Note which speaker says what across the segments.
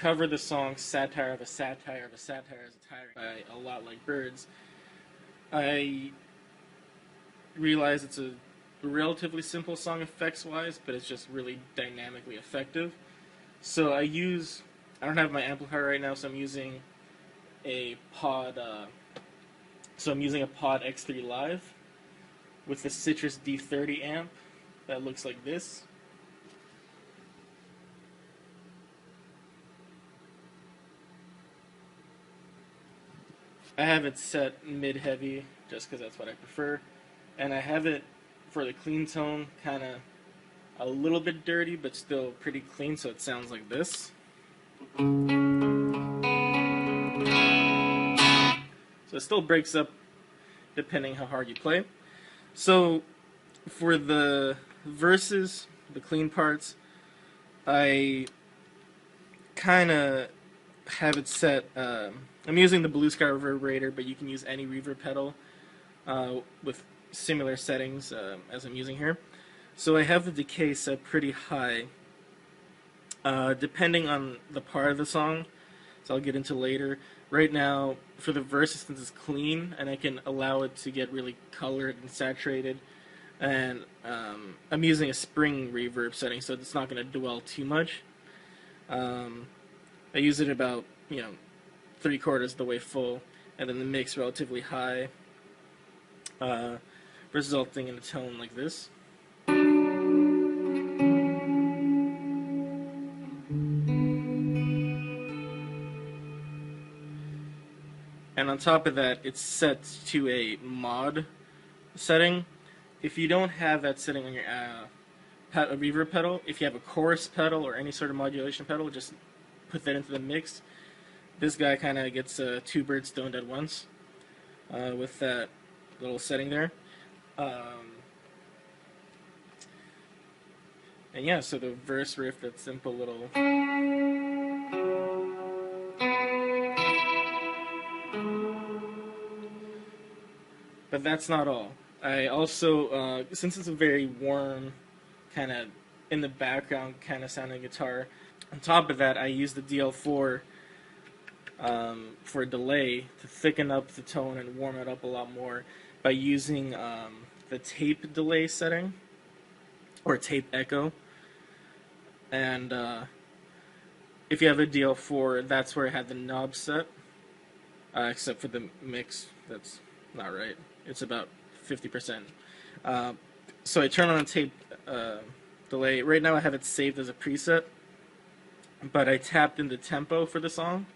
Speaker 1: covered the song Satire of a Satire of a Satire as a Tyrant by A Lot Like Birds, I realize it's a relatively simple song effects-wise, but it's just really dynamically effective. So I don't have my amplifier right now, so I'm using a Pod, Pod X3 Live with the Citrus D30 amp that looks like this. I have it set mid-heavy just because that's what I prefer, and I have it for the clean tone kind of a little bit dirty but still pretty clean, so it sounds like this. So it still breaks up depending how hard you play. So for the verses, the clean parts, I kind of have it set. I'm using the Blue Sky Reverberator, but you can use any reverb pedal with similar settings as I'm using here. So I have the decay set pretty high, depending on the part of the song, so I'll get into later. Right now, for the verses, since it's clean, and I can allow it to get really colored and saturated, and I'm using a spring reverb setting, so it's not going to dwell too much. I use it about, 3/4 of the way full, and then the mix relatively high, resulting in a tone like this. And on top of that, it's set to a mod setting. If you don't have that setting on your reverb pedal, if you have a chorus pedal or any sort of modulation pedal, just put that into the mix. This guy kind of gets two birds stoned at once with that little setting there. And yeah, so the verse riff, that simple little... But that's not all. I also, since it's a very warm, kind of in the background kind of sounding guitar, on top of that I use the DL4 for a delay to thicken up the tone and warm it up a lot more by using the tape delay setting, or tape echo. And if you have a DL4, that's where I had the knob set, except for the mix, that's not right. It's about 50%. So I turn on the tape delay. Right now I have it saved as a preset, but I tapped in the tempo for the song,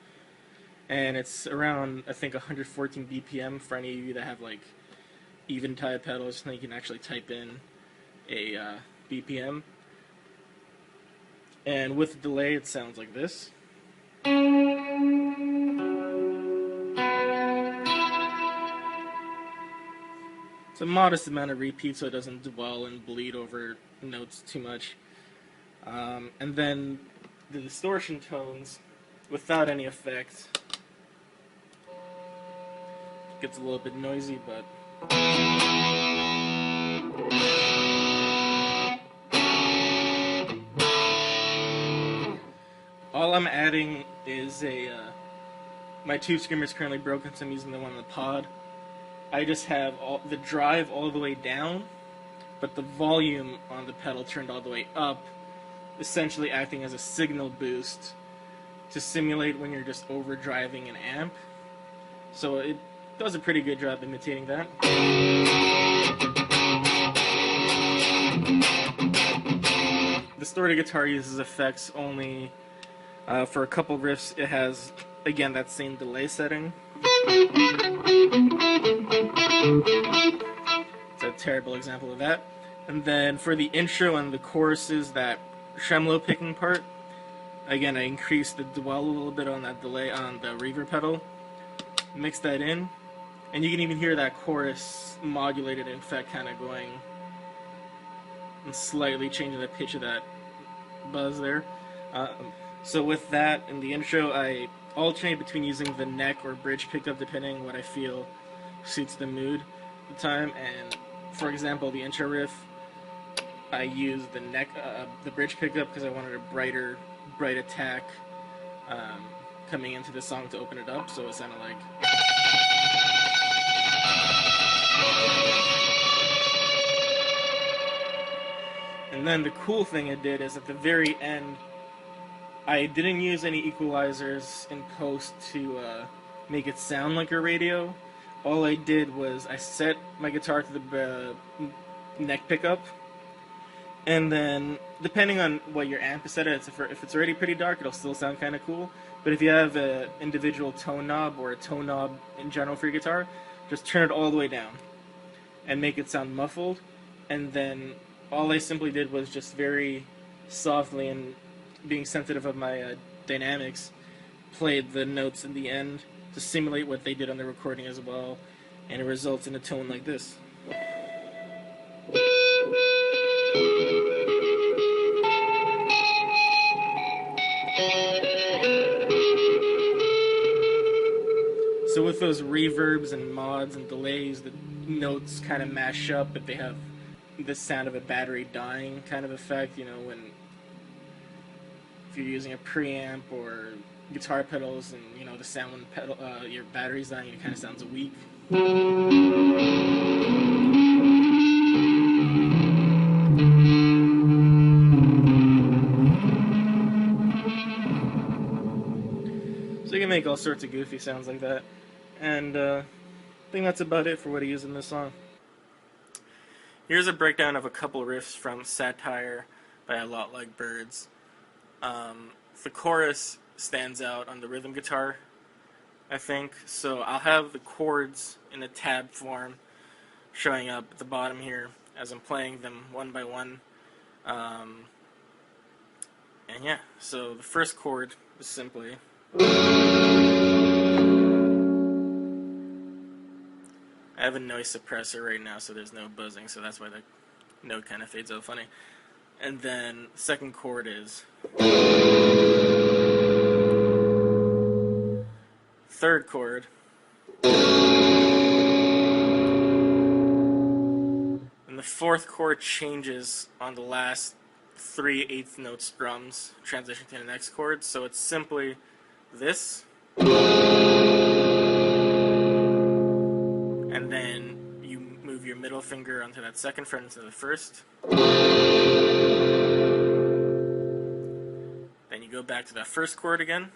Speaker 1: and it's around, I think, 114 BPM for any of you that have like Eventide pedals, so you can actually type in a BPM. And with the delay, it sounds like this. It's a modest amount of repeat, so it doesn't dwell and bleed over notes too much. And then the distortion tones, without any effect, gets a little bit noisy, but all I'm adding is my tube screamer is currently broken, so I'm using the one in the pod. I just have the drive all the way down, but the volume on the pedal turned all the way up, essentially acting as a signal boost to simulate when you're just overdriving an amp. So it does a pretty good job imitating that. The distorted guitar uses effects only for a couple riffs. It has, again, that same delay setting. It's a terrible example of that. And then for the intro and the choruses, that tremolo picking part, again, I increased the dwell a little bit on that delay on the reverb pedal, mix that in, and you can even hear that chorus modulated in effect kind of going and slightly changing the pitch of that buzz there. So with that in the intro, I alternate between using the neck or bridge pickup depending on what I feel suits the mood at the time. And for example, the intro riff, I used the bridge pickup because I wanted a bright attack, coming into the song to open it up, so it sounded like. And then the cool thing I did is at the very end, I didn't use any equalizers in post to make it sound like a radio. All I did was I set my guitar to the neck pickup, and then depending on what your amp is set at, if it's already pretty dark, it'll still sound kind of cool. But if you have an individual tone knob or a tone knob in general for your guitar, just turn it all the way down and make it sound muffled. And then all I simply did was just very softly and being sensitive of my dynamics, played the notes in the end to simulate what they did on the recording as well, and it results in a tone like this. So with those reverbs and mods and delays, the notes kind of mash up, but they have the sound of a battery dying kind of effect, you know, if you're using a preamp or guitar pedals and, you know, the sound when your battery's dying, it kind of sounds weak. So you can make all sorts of goofy sounds like that. And I think that's about it for what I use in this song. Here's a breakdown of a couple riffs from Satire by A Lot Like Birds. The chorus stands out on the rhythm guitar, I think, so I'll have the chords in a tab form showing up at the bottom here as I'm playing them one by one. And yeah, so the first chord is simply I have a noise suppressor right now, so there's no buzzing, so that's why the note kind of fades out funny. And then the second chord is third chord, and the fourth chord changes on the last 3/8 note strums, transition to the next chord, so it's simply this, and then you move your middle finger onto that second fret into the first, then you go back to that first chord again,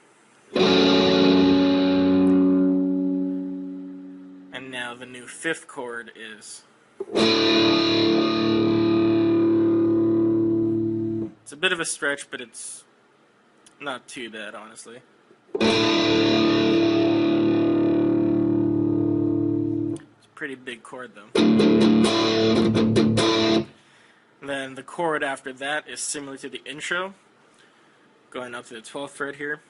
Speaker 1: and now the new fifth chord is, it's a bit of a stretch, but it's not too bad, honestly. It's a pretty big chord, though. And then the chord after that is similar to the intro, going up to the 12th fret here.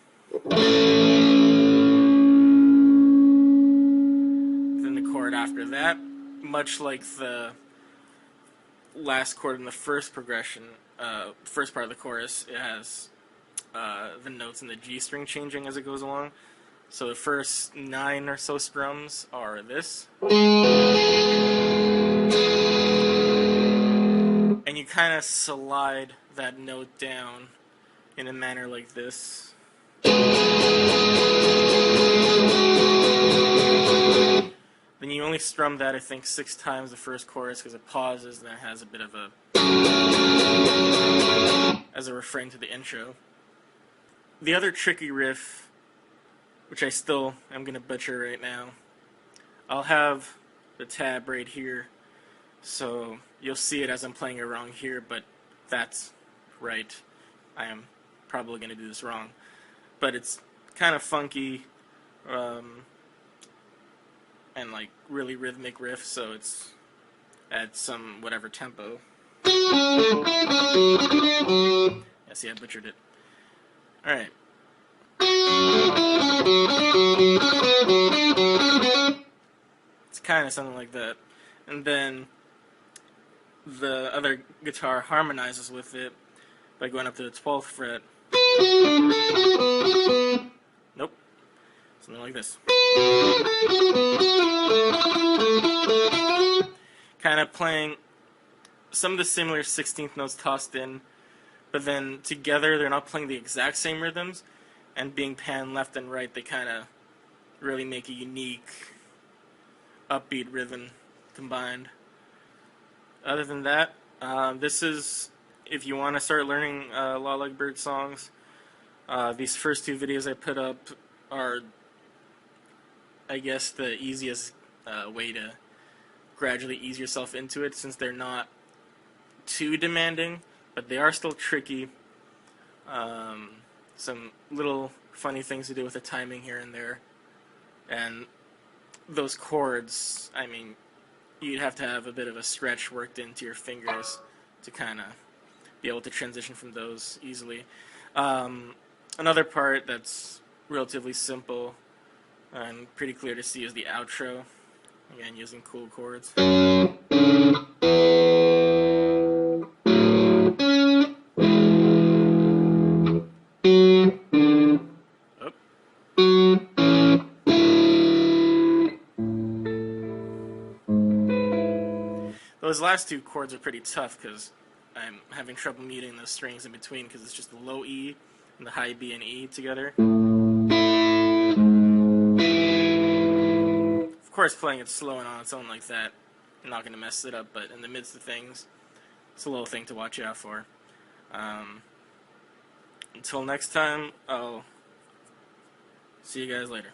Speaker 1: Then the chord after that, much like the last chord in the first progression, first part of the chorus, it has the notes in the G string changing as it goes along. So the first 9 or so strums are this. And you kind of slide that note down in a manner like this. Then you only strum that, I think, 6 times the first chorus because it pauses and then it has a bit of a as a refrain to the intro. The other tricky riff, which I still am going to butcher right now, I'll have the tab right here, so you'll see it as I'm playing it wrong here, but that's right. I am probably going to do this wrong. But it's kind of funky, and like really rhythmic riff, so it's at some whatever tempo. Yeah, see, I butchered it. Alright. It's kind of something like that. And then the other guitar harmonizes with it by going up to the 12th fret. Nope. Something like this. Kind of playing some of the similar 16th notes tossed in, but then together they're not playing the exact same rhythms. and being panned left and right, they kind of really make a unique, upbeat rhythm combined. Other than that, this is, if you want to start learning Law Like Bird songs, these first two videos I put up are, I guess, the easiest way to gradually ease yourself into it, since they're not too demanding, but they are still tricky. Some little funny things to do with the timing here and there. And those chords, I mean, you'd have to have a bit of a stretch worked into your fingers to kind of be able to transition from those easily. Another part that's relatively simple and pretty clear to see is the outro. Again, using cool chords. Those last two chords are pretty tough because I'm having trouble muting those strings in between because it's just the low E and the high B and E together. Of course, playing it slow and on its own like that, I'm not going to mess it up, but in the midst of things, it's a little thing to watch out for. Until next time, I'll see you guys later.